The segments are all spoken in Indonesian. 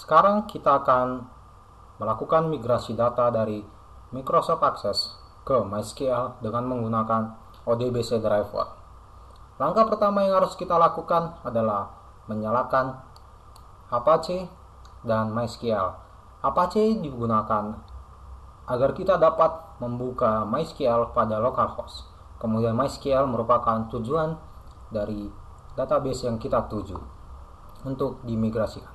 Sekarang kita akan melakukan migrasi data dari Microsoft Access ke MySQL dengan menggunakan ODBC driver. Langkah pertama yang harus kita lakukan adalah menyalakan Apache dan MySQL. Apache digunakan agar kita dapat membuka MySQL pada localhost. Kemudian MySQL merupakan tujuan dari database yang kita tuju untuk dimigrasikan.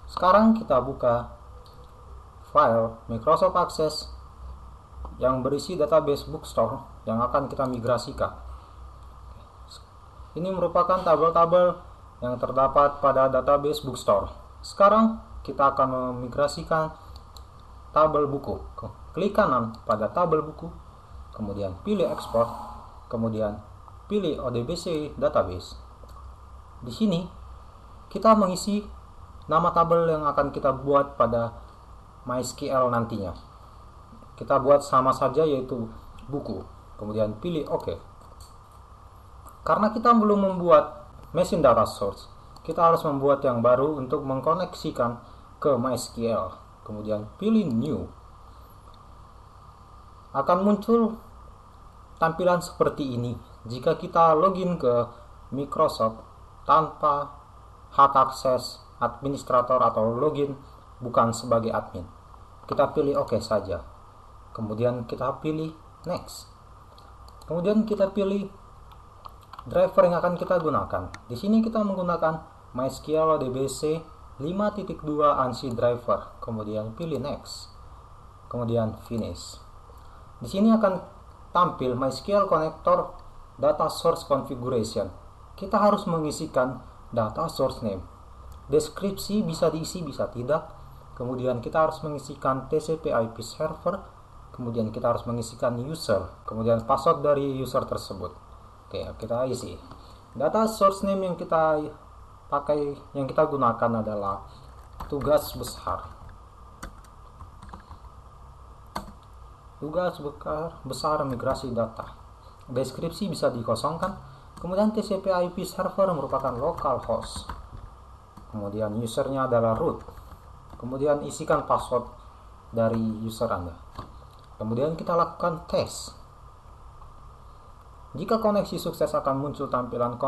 Sekarang kita buka file Microsoft Access yang berisi database bookstore yang akan kita migrasikan. Ini merupakan tabel-tabel yang terdapat pada database bookstore. Sekarang kita akan memigrasikan tabel buku. Klik kanan pada tabel buku, kemudian pilih export, kemudian pilih ODBC database. Di sini kita mengisi nama tabel yang akan kita buat pada MySQL nantinya. Kita buat sama saja, yaitu buku, kemudian pilih OK. Karena kita belum membuat machine data source, kita harus membuat yang baru untuk mengkoneksikan ke MySQL. Kemudian pilih new. Akan muncul tampilan seperti ini jika kita login ke Microsoft tanpa hak akses administrator atau login bukan sebagai admin. Kita pilih OK saja. Kemudian kita pilih next. Kemudian kita pilih driver yang akan kita gunakan. Di sini kita menggunakan MySQL ODBC 5.2 ANSI driver. Kemudian pilih next. Kemudian finish. Di sini akan tampil MySQL connector data source configuration. Kita harus mengisikan data source name. Deskripsi bisa diisi, bisa tidak. Kemudian kita harus mengisikan TCP IP server. Kemudian kita harus mengisikan user. Kemudian password dari user tersebut. Oke, kita isi. Data source name yang kita pakai, yang kita gunakan adalah tugas besar. Tugas besar migrasi data. Deskripsi bisa dikosongkan. Kemudian TCP IP server merupakan localhost. Kemudian usernya adalah root. Kemudian isikan password dari user Anda. Kemudian kita lakukan tes. Jika koneksi sukses akan muncul tampilan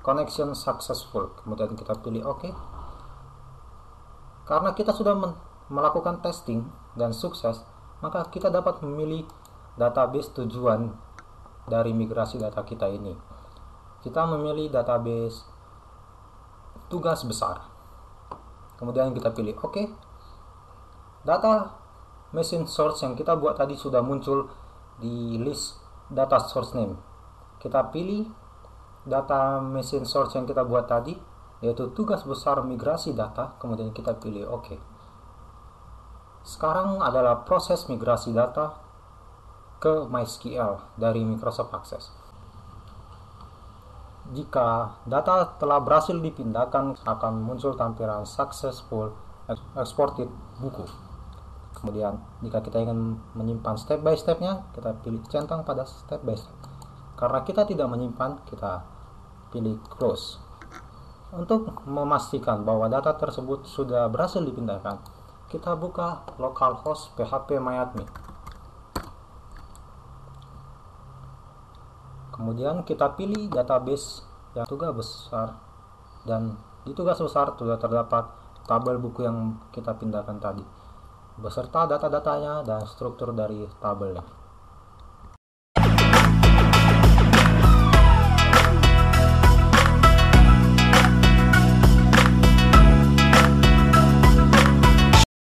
connection successful. Kemudian kita pilih OK. Karena kita sudah melakukan testing dan sukses, maka kita dapat memilih database tujuan dari migrasi data kita ini. Kita memilih database tugas besar. Kemudian kita pilih OK. Data machine source yang kita buat tadi sudah muncul di list data source name. Kita pilih data machine source yang kita buat tadi, yaitu tugas besar migrasi data. Kemudian kita pilih OK. Sekarang adalah proses migrasi data ke MySQL dari Microsoft Access. Jika data telah berhasil dipindahkan, akan muncul tampilan successful exported buku. Kemudian jika kita ingin menyimpan step by stepnya, kita pilih centang pada step by step. Karena kita tidak menyimpan, kita pilih close. Untuk memastikan bahwa data tersebut sudah berhasil dipindahkan, kita buka localhost phpMyAdmin. Kemudian kita pilih database yang tugas besar, dan di tugas besar sudah terdapat tabel buku yang kita pindahkan tadi beserta data-datanya dan struktur dari tabelnya.